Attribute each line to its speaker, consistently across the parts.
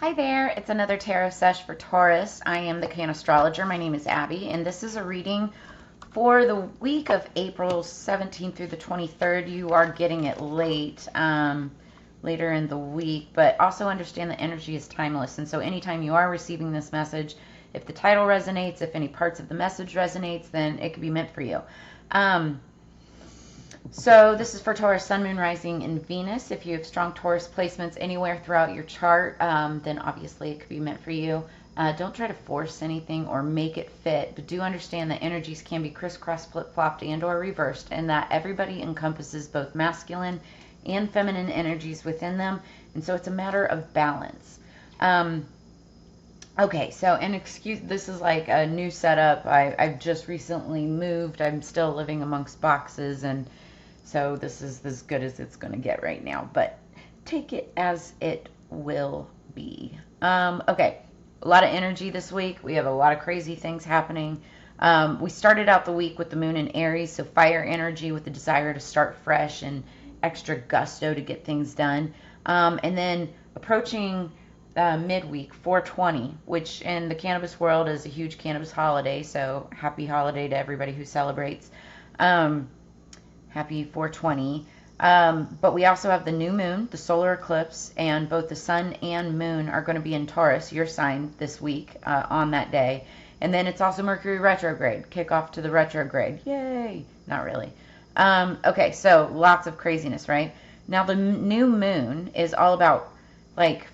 Speaker 1: Hi there, it's another tarot sesh for Taurus. I am the Cannastrologer. My name is Abby, and this is a reading for the week of April 17th through the 23rd. You are getting it later in the week, but also understand that energy is timeless. And so anytime you are receiving this message, if the title resonates, if any parts of the message resonates, then it could be meant for you. So this is for Taurus, Sun, Moon, Rising, and Venus. If you have strong Taurus placements anywhere throughout your chart, then obviously it could be meant for you. Don't try to force anything or make it fit, but do understand that energies can be crisscrossed, flip-flopped, and or reversed, and that everybody encompasses both masculine and feminine energies within them, and so it's a matter of balance. Okay, so, and excuse, this is like a new setup. I've just recently moved. I'm still living amongst boxes, and so this is as good as it's going to get right now, but take it as it will be. Okay, a lot of energy this week. We have a lot of crazy things happening. We started out the week with the moon in Aries, so fire energy with the desire to start fresh and extra gusto to get things done. And then approaching midweek, 420, which in the cannabis world is a huge cannabis holiday, so happy holiday to everybody who celebrates. Happy 420. But we also have the new moon, the solar eclipse, and both the sun and moon are going to be in Taurus, your sign, this week on that day. And then it's also Mercury retrograde, kickoff to the retrograde. Yay! Not really. Okay, so lots of craziness, right? Now the new moon is all about like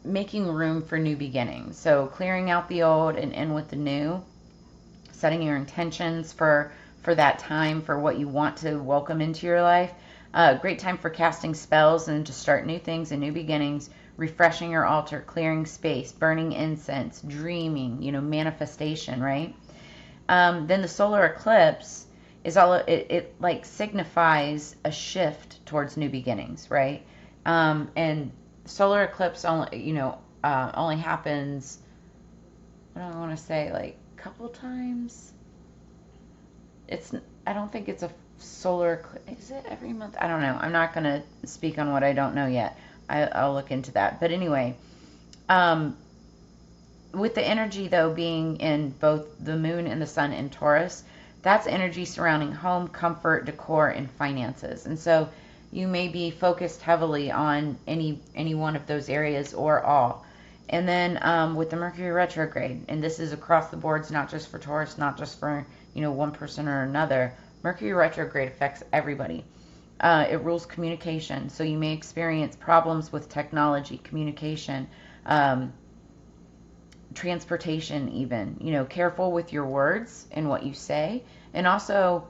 Speaker 1: making room for new beginnings. So clearing out the old and in with the new, setting your intentions for that time, for what you want to welcome into your life. Great time for casting spells and to start new things and new beginnings, refreshing your altar, clearing space, burning incense, dreaming, manifestation, right? Then the solar eclipse is it like signifies a shift towards new beginnings, right? And solar eclipse only happens, what do I want to say, like a couple times. I don't think it's a solar eclipse. Is it every month? I don't know. I'm not going to speak on what I don't know yet. I'll look into that. But anyway, with the energy, though, being in both the moon and the sun in Taurus, that's energy surrounding home, comfort, decor, and finances. And so you may be focused heavily on any one of those areas or all. And then with the Mercury retrograde, and this is across the boards, not just for Taurus, not just for one person or another. Mercury retrograde affects everybody. It rules communication, so you may experience problems with technology, communication, transportation even. Careful with your words and what you say, and also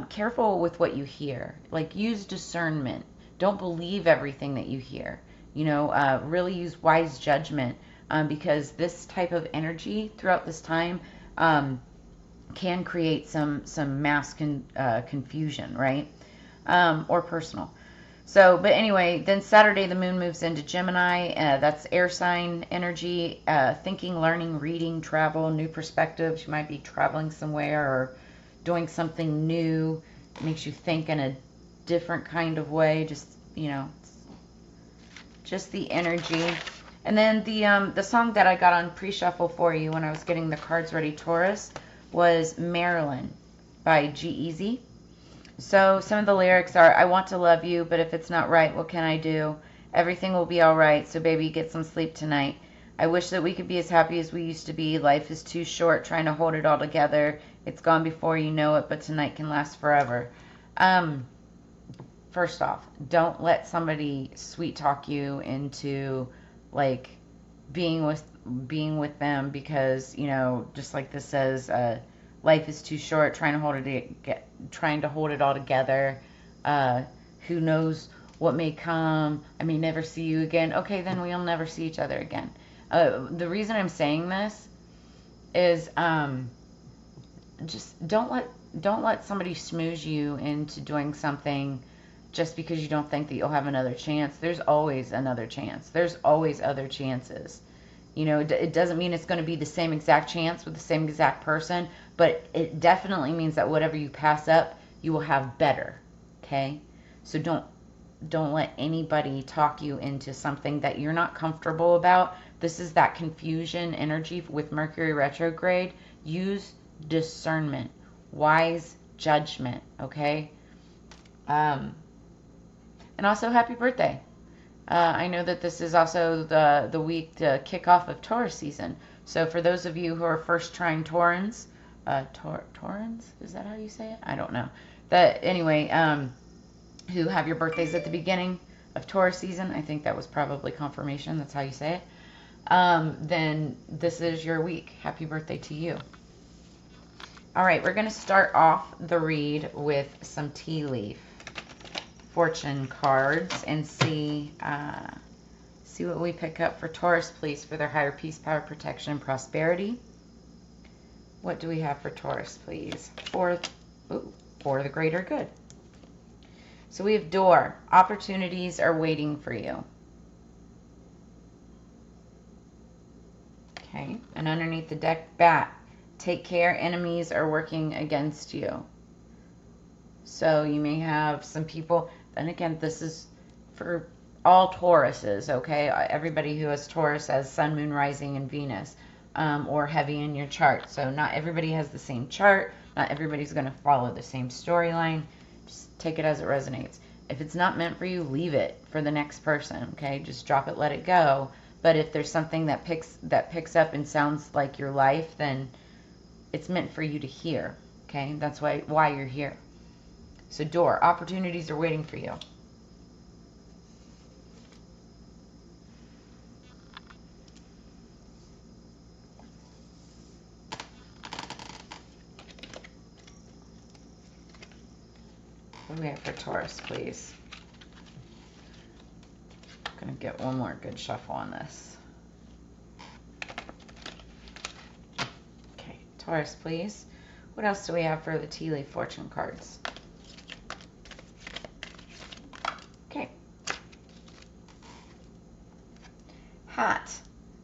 Speaker 1: careful with what you hear. Like, use discernment. Don't believe everything that you hear. Really use wise judgment, because this type of energy throughout this time can create some mass confusion, right? Or personal. So, but anyway, then Saturday the moon moves into Gemini. That's air sign energy, thinking, learning, reading, travel, new perspectives. You might be traveling somewhere or doing something new. It makes you think in a different kind of way. Just the energy. And then the song that I got on pre-shuffle for you when I was getting the cards ready, Taurus, was Marilyn by G-Eazy. So some of the lyrics are, I want to love you, but if it's not right, what can I do? Everything will be all right, so baby, get some sleep tonight. I wish that we could be as happy as we used to be. Life is too short trying to hold it all together. It's gone before you know it, but tonight can last forever. First off, don't let somebody sweet talk you into like being with them because just like this says, life is too short trying to hold it all together. Who knows what may come? I may never see you again. Okay, then we'll never see each other again. The reason I'm saying this is just don't let somebody smooze you into doing something just because you don't think that you'll have another chance. There's always another chance. There's always other chances. It doesn't mean it's going to be the same exact chance with the same exact person, but it definitely means that whatever you pass up, you will have better. Okay? So don't don't let anybody talk you into something that you're not comfortable about. This is that confusion energy with Mercury retrograde. Use discernment, wise judgment, okay? And also, happy birthday. I know that this is also the week to kick off of Taurus season. So for those of you who are first trying Taurans, Taurans, is that how you say it? I don't know. Anyway, who have your birthdays at the beginning of Taurus season, I think that was probably confirmation. That's how you say it. Then this is your week. Happy birthday to you. All right, we're going to start off the read with some tea leaf fortune cards and see what we pick up for Taurus, please, for their higher peace, power, protection, and prosperity. What do we have for Taurus, please? For the greater good. So we have door. Opportunities are waiting for you. Okay, and underneath the deck, bat. Take care, enemies are working against you. So you may have some people, and again, this is for all Tauruses, okay? Everybody who has Taurus as Sun, Moon, Rising, and Venus, or heavy in your chart. So not everybody has the same chart. Not everybody's going to follow the same storyline. Just take it as it resonates. If it's not meant for you, leave it for the next person, okay? Just drop it, let it go. But if there's something that picks up and sounds like your life, then it's meant for you to hear, okay? That's why you're here. So door, opportunities are waiting for you. What do we have for Taurus, please? I'm going to get one more good shuffle on this. Okay, Taurus, please. What else do we have for the tea leaf fortune cards? Okay. Hat.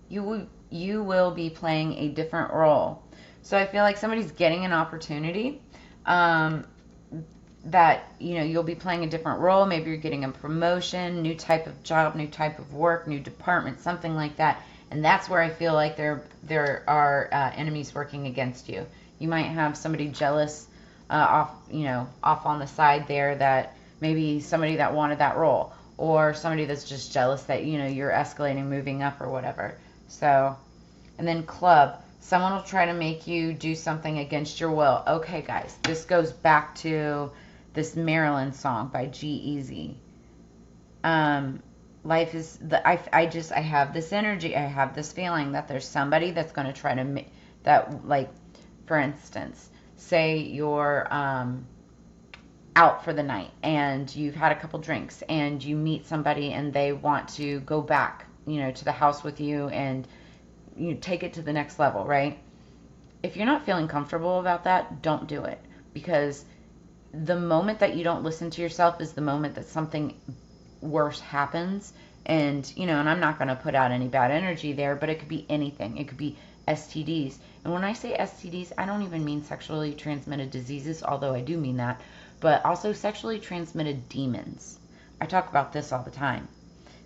Speaker 1: You will be playing a different role. So I feel like somebody's getting an opportunity that, you'll be playing a different role. Maybe you're getting a promotion, new type of job, new type of work, new department, something like that. And that's where I feel like there are enemies working against you. You might have somebody jealous off on the side there, that maybe somebody that wanted that role, or somebody that's just jealous that, you're escalating, moving up or whatever. So, and then club. Someone will try to make you do something against your will. Okay, guys, this goes back to this Marilyn song by G-Eazy. Life is I have this energy, I have this feeling that there's somebody that's going to try to like, for instance, say you're out for the night and you've had a couple drinks and you meet somebody and they want to go back, to the house with you and you take it to the next level, right? If you're not feeling comfortable about that, don't do it, because the moment that you don't listen to yourself is the moment that something worse happens. And, and I'm not going to put out any bad energy there, but it could be anything. It could be STDs. And when I say STDs, I don't even mean sexually transmitted diseases, although I do mean that, but also sexually transmitted demons. I talk about this all the time.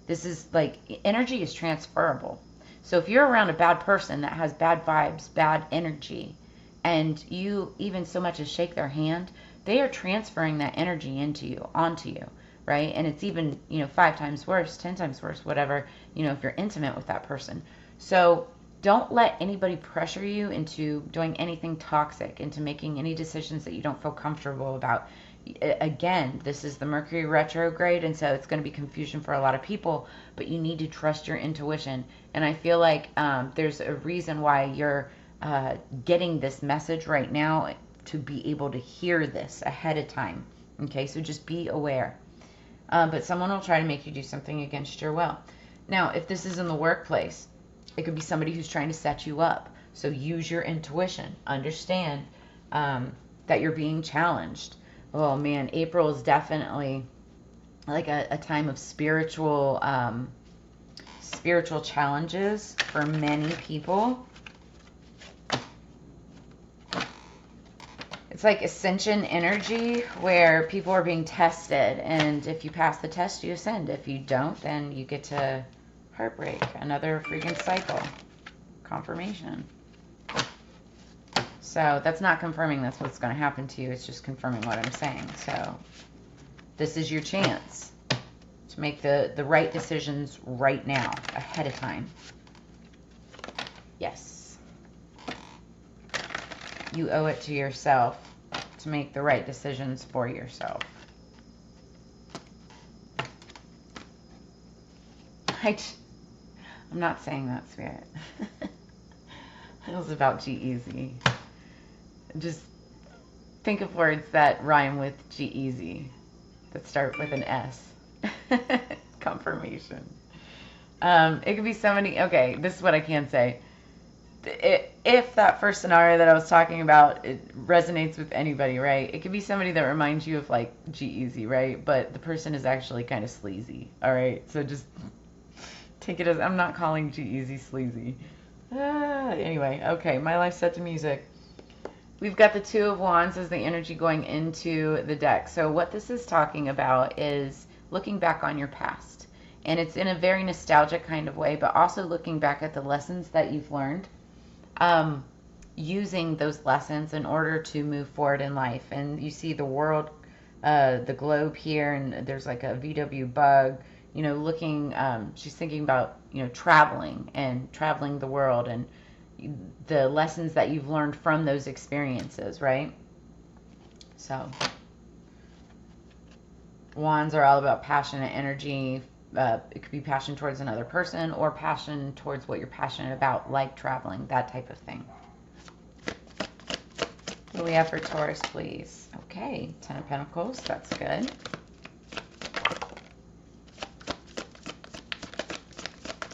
Speaker 1: This is like, energy is transferable. So if you're around a bad person that has bad vibes, bad energy, and you even so much as shake their hand, they are transferring that energy onto you, right? And it's even, 5 times worse, 10 times worse, whatever, if you're intimate with that person. So don't let anybody pressure you into doing anything toxic, into making any decisions that you don't feel comfortable about. Again, this is the Mercury retrograde, and so it's going to be confusion for a lot of people, but you need to trust your intuition. And I feel like there's a reason why you're getting this message right now, to be able to hear this ahead of time. Okay, so just be aware. But someone will try to make you do something against your will. Now, if this is in the workplace, it could be somebody who's trying to set you up. So use your intuition. Understand that you're being challenged. Oh man, April is definitely like a time of spiritual challenges for many people. It's like ascension energy where people are being tested, and if you pass the test, you ascend. If you don't, then you get to heartbreak. Another freaking cycle. Confirmation. So that's not confirming that's what's going to happen to you. It's just confirming what I'm saying. So this is your chance to make the right decisions right now, ahead of time. Yes. You owe it to yourself to make the right decisions for yourself. I'm not saying that, Spirit. It was about G-Eazy. Just think of words that rhyme with G-Eazy, that start with an S. Confirmation. It could be somebody, okay, this is what I can say. If that first scenario that I was talking about, it resonates with anybody, right? It could be somebody that reminds you of, like, G-Eazy, right? But the person is actually kind of sleazy, all right? So just take it as, I'm not calling G-Eazy sleazy. Anyway, okay, my life set to music. We've got the Two of Wands as the energy going into the deck. So what this is talking about is looking back on your past. And it's in a very nostalgic kind of way, but also looking back at the lessons that you've learned. Using those lessons in order to move forward in life. And you see the world, the globe here, and there's like a VW bug, you know, looking, she's thinking about, you know, traveling the world and the lessons that you've learned from those experiences, right? So, wands are all about passion and energy. It could be passion towards another person or passion towards what you're passionate about, like traveling, that type of thing. What do we have for Taurus, please? Okay, Ten of Pentacles, that's good.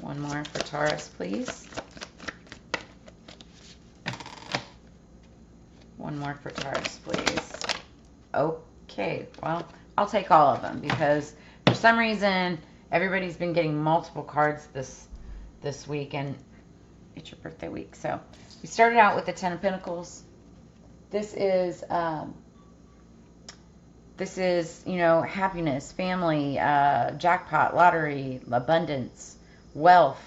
Speaker 1: One more for Taurus, please. One more for Taurus, please. Okay, well, I'll take all of them because for some reason everybody's been getting multiple cards this week, and it's your birthday week. So we started out with the Ten of Pentacles. This is you know, happiness, family, jackpot, lottery, abundance, wealth.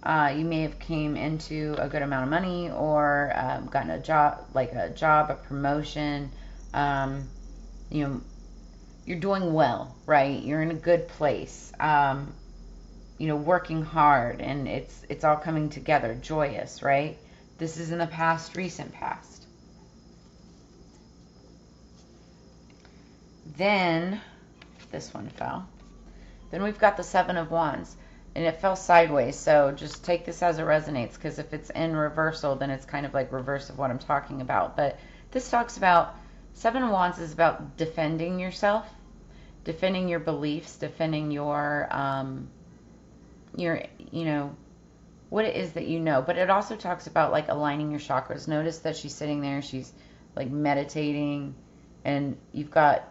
Speaker 1: You may have came into a good amount of money or gotten a job, a promotion. You know, you're doing well, right? You're in a good place. You know, working hard, and it's all coming together, joyous, right? This is in the past, recent past. Then this one fell. Then we've got the Seven of Wands, and it fell sideways, so just take this as it resonates, because if it's in reversal, then it's kind of like reverse of what I'm talking about. But this talks about, Seven of Wands is about defending yourself, defending your beliefs, defending your you know, what it is that you know. But it also talks about like aligning your chakras. Notice that she's sitting there, she's like meditating, and you've got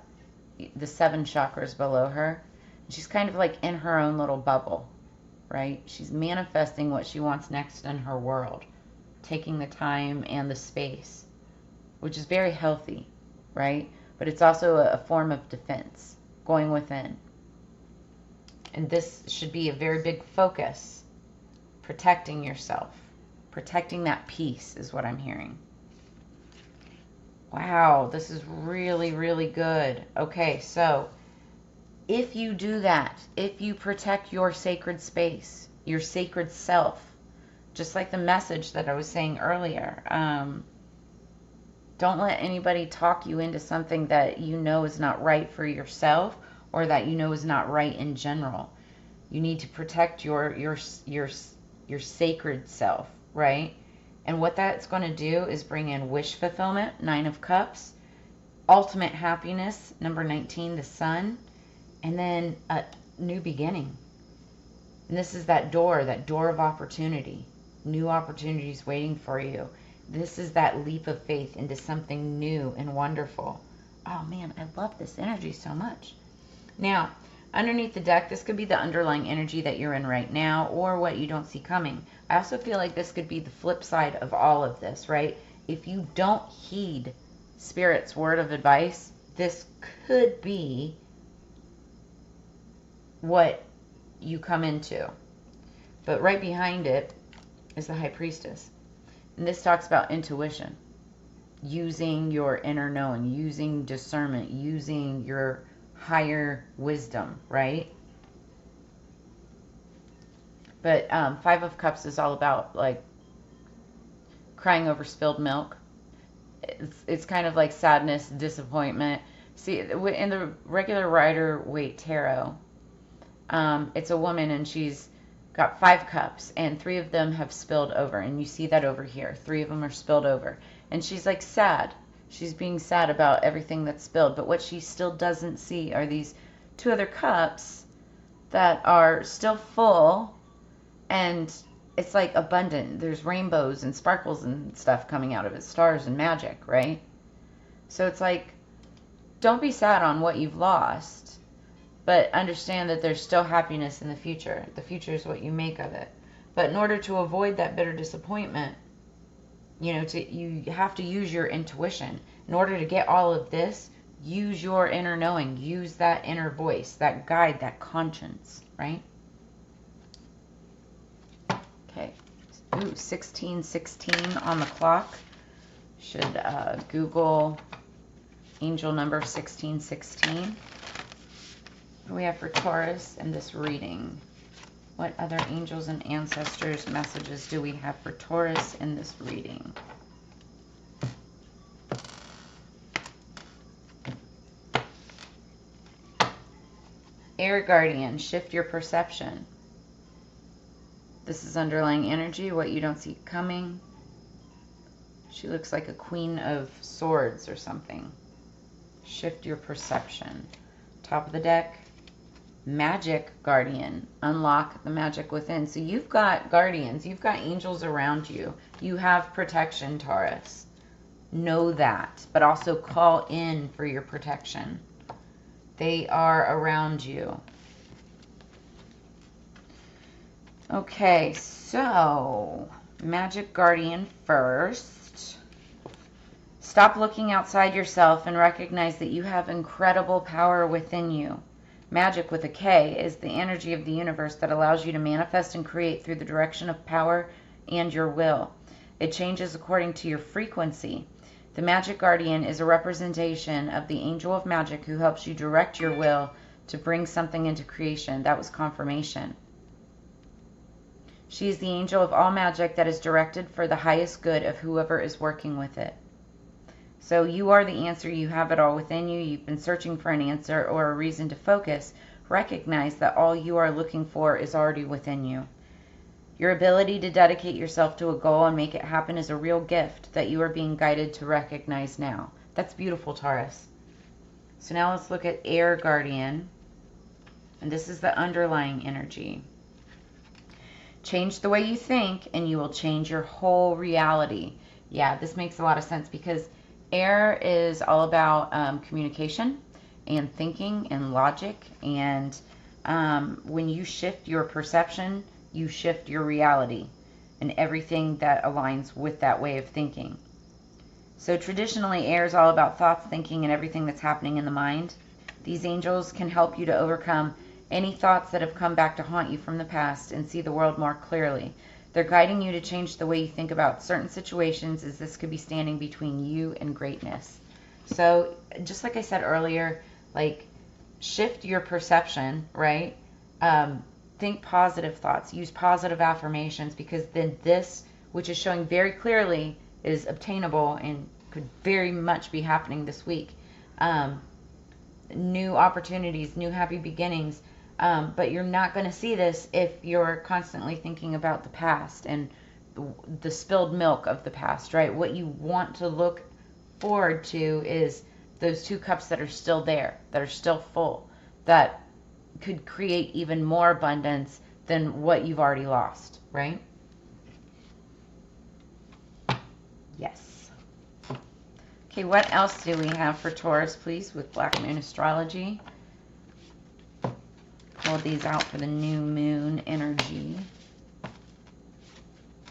Speaker 1: the 7 chakras below her. She's kind of like in her own little bubble, right? She's manifesting what she wants next in her world, taking the time and the space, which is very healthy, right? But it's also a form of defense, going within. And this should be a very big focus, protecting yourself, protecting that peace is what I'm hearing. Wow, this is really, really good. Okay, so if you do that, if you protect your sacred space, your sacred self, just like the message that I was saying earlier, don't let anybody talk you into something that you know is not right for yourself or that you know is not right in general. You need to protect your sacred self, right? And what that's going to do is bring in wish fulfillment, 9 of Cups, ultimate happiness, number 19, the Sun, and then a new beginning. And this is that door of opportunity, new opportunities waiting for you. This is that leap of faith into something new and wonderful. Oh man, I love this energy so much. Now, underneath the deck, this could be the underlying energy that you're in right now or what you don't see coming. I also feel like this could be the flip side of all of this, right? If you don't heed Spirit's word of advice, this could be what you come into. But right behind it is the High Priestess. And this talks about intuition. Using your inner knowing, using discernment, using your higher wisdom, right? But Five of Cups is all about like crying over spilled milk. It's kind of like sadness, disappointment. See, in the regular Rider-Waite Tarot, it's a woman and she's got 5 cups and 3 of them have spilled over. And you see that over here. 3 of them are spilled over. And she's like sad. She's being sad about everything that's spilled. But what she still doesn't see are these 2 other cups that are still full. And it's like abundant. There's rainbows and sparkles and stuff coming out of it. Stars and magic, right? So it's like, don't be sad on what you've lost. But understand that there's still happiness in the future. The future is what you make of it. But in order to avoid that bitter disappointment, you know, you have to use your intuition. In order to get all of this, use your inner knowing. Use that inner voice, that guide, that conscience, right? Okay. Ooh, 1616 on the clock. Should Google angel number 1616. What do we have for Taurus in this reading? What other angels and ancestors messages do we have for Taurus in this reading? Air Guardian, shift your perception. This is underlying energy, what you don't see coming. She looks like a Queen of Swords or something. Shift your perception. Top of the deck, Magic Guardian, unlock the magic within. So you've got guardians, you've got angels around you. You have protection, Taurus. Know that, but also call in for your protection. They are around you. Okay, so Magic Guardian first. Stop looking outside yourself and recognize that you have incredible power within you. Magic with a K is the energy of the universe that allows you to manifest and create through the direction of power and your will. It changes according to your frequency. The Magic Guardian is a representation of the angel of magic who helps you direct your will to bring something into creation. That was confirmation. She is the angel of all magic that is directed for the highest good of whoever is working with it. So you are the answer. You have it all within you. You've been searching for an answer or a reason to focus. Recognize that all you are looking for is already within you. Your ability to dedicate yourself to a goal and make it happen is a real gift that you are being guided to recognize now. That's beautiful, Taurus. So now let's look at Air Guardian. And this is the underlying energy. Change the way you think and you will change your whole reality. Yeah, this makes a lot of sense because air is all about communication and thinking and logic. And when you shift your perception, you shift your reality and everything that aligns with that way of thinking. So traditionally, air is all about thoughts, thinking, and everything that's happening in the mind. These angels can help you to overcome any thoughts that have come back to haunt you from the past and see the world more clearly. They're guiding you to change the way you think about certain situations, as this could be standing between you and greatness. So just like I said earlier, like shift your perception, right? Think positive thoughts, use positive affirmations, because then this, which is showing very clearly, is obtainable and could very much be happening this week. New opportunities, new happy beginnings. But you're not going to see this if you're constantly thinking about the past and the spilled milk of the past, right? What you want to look forward to is those 2 cups that are still there, that are still full, that could create even more abundance than what you've already lost, right? Yes. Okay, what else do we have for Taurus, please, with Black Moon Astrology? Hold these out for the new moon energy.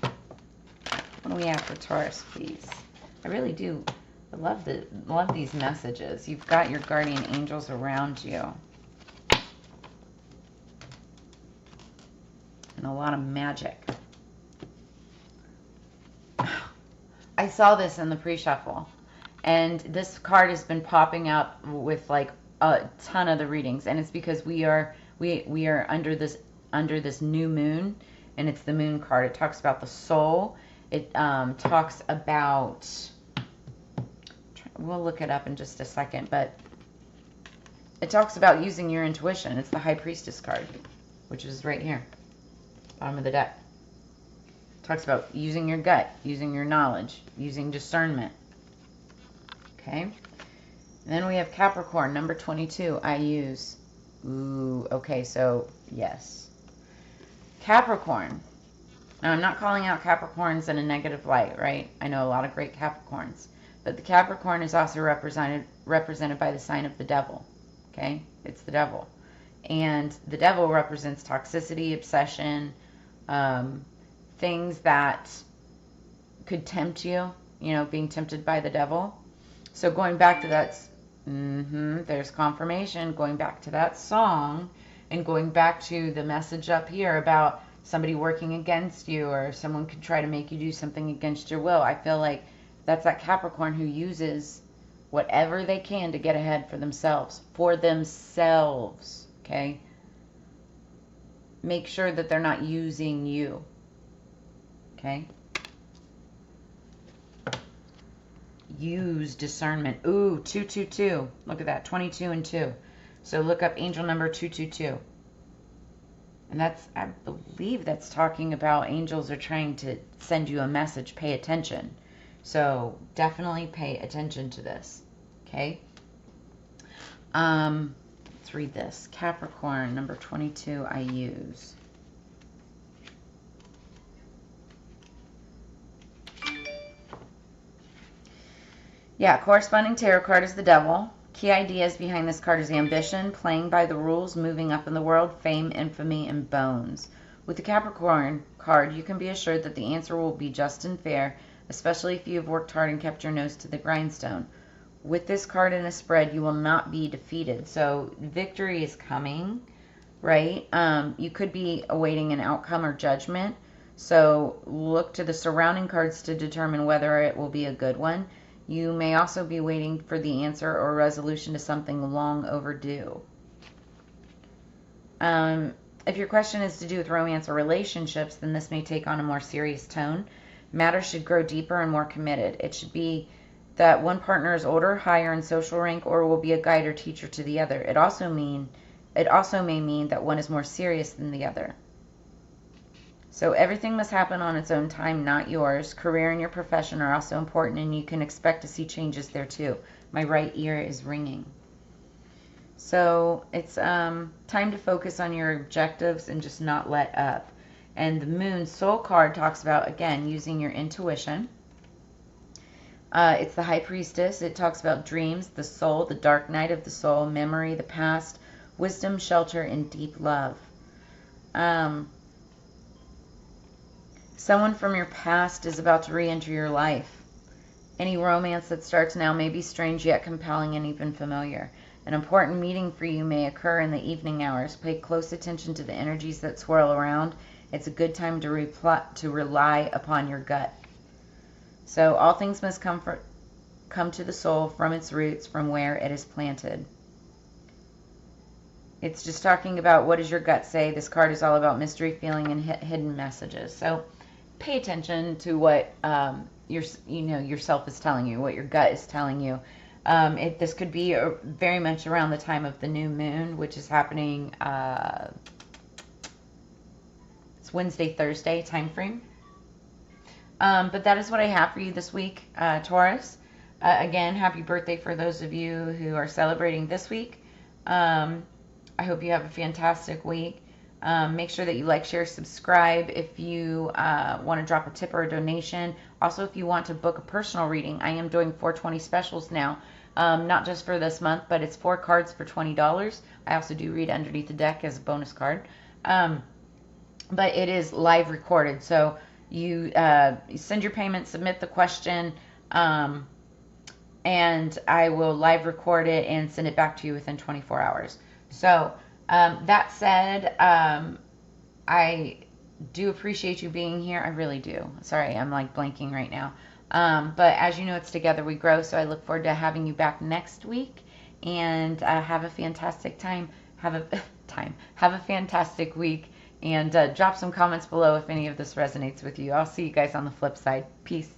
Speaker 1: What do we have for Taurus, please? I really do I love these messages. You've got your guardian angels around you. And a lot of magic. I saw this in the pre-shuffle. And this card has been popping up with like a ton of the readings. And it's because we are under this new moon. And it's the moon card. It talks about the soul. It talks about... We'll look it up in just a second, but it talks about using your intuition. It's the High Priestess card, which is right here, bottom of the deck. It talks about using your gut, using your knowledge, using discernment. Okay. And then we have Capricorn, number 22, I use. Ooh, okay, so yes. Capricorn. Now, I'm not calling out Capricorns in a negative light, right? I know a lot of great Capricorns. But the Capricorn is also represented by the sign of the devil. Okay? It's the devil. And the devil represents toxicity, obsession, things that could tempt you, you know, being tempted by the devil. So going back to that, there's confirmation, going back to that song, and going back to the message up here about somebody working against you, or someone could try to make you do something against your will. I feel like that's that Capricorn who uses whatever they can to get ahead for themselves. Okay? Make sure that they're not using you. Okay? Use discernment. Ooh, 222. Look at that, 22 and 2. So look up angel number 222. And that's, I believe that's talking about angels are trying to send you a message. Pay attention. So definitely pay attention to this. Okay? Let's read this. Capricorn, number 22, I use. Yeah, corresponding tarot card is the devil. Key ideas behind this card is ambition, playing by the rules, moving up in the world, fame, infamy, and bones. With the Capricorn card, you can be assured that the answer will be just and fair, especially if you have worked hard and kept your nose to the grindstone. With this card in a spread, you will not be defeated. So victory is coming, right? You could be awaiting an outcome or judgment. So look to the surrounding cards to determine whether it will be a good one. You may also be waiting for the answer or resolution to something long overdue. If your question is to do with romance or relationships, then this may take on a more serious tone. Matters should grow deeper and more committed. It should be that one partner is older, higher in social rank, or will be a guide or teacher to the other. It also may mean that one is more serious than the other. So everything must happen on its own time, not yours. Career and your profession are also important, and you can expect to see changes there too. My right ear is ringing. So it's time to focus on your objectives and just not let up. And the Moon Soul card talks about, again, using your intuition. It's the High Priestess. It talks about dreams, the soul, the dark night of the soul, memory, the past, wisdom, shelter, and deep love. Someone from your past is about to re-enter your life. Any romance that starts now may be strange yet compelling and even familiar. An important meeting for you may occur in the evening hours. Pay close attention to the energies that swirl around. It's a good time to rely upon your gut. So all things must come to the soul from its roots, from where it is planted. It's just talking about what does your gut say. This card is all about mystery, feeling, and hidden messages. So pay attention to what yourself is telling you, what your gut is telling you. This could be very much around the time of the new moon, which is happening. It's Wednesday, Thursday time frame. But that is what I have for you this week, Taurus. Again, happy birthday for those of you who are celebrating this week. I hope you have a fantastic week. Make sure that you like, share, subscribe if you want to drop a tip or a donation. Also, if you want to book a personal reading, I am doing 420 specials now. Not just for this month, but it's 4 cards for $20. I also do read underneath the deck as a bonus card. But it is live recorded. So you send your payment, submit the question, and I will live record it and send it back to you within 24 hours. So that said, I do appreciate you being here. I really do. Sorry, I'm like blanking right now. But as you know, it's together we grow. So I look forward to having you back next week. And have a fantastic time. Have a fantastic week. And drop some comments below if any of this resonates with you. I'll see you guys on the flip side. Peace.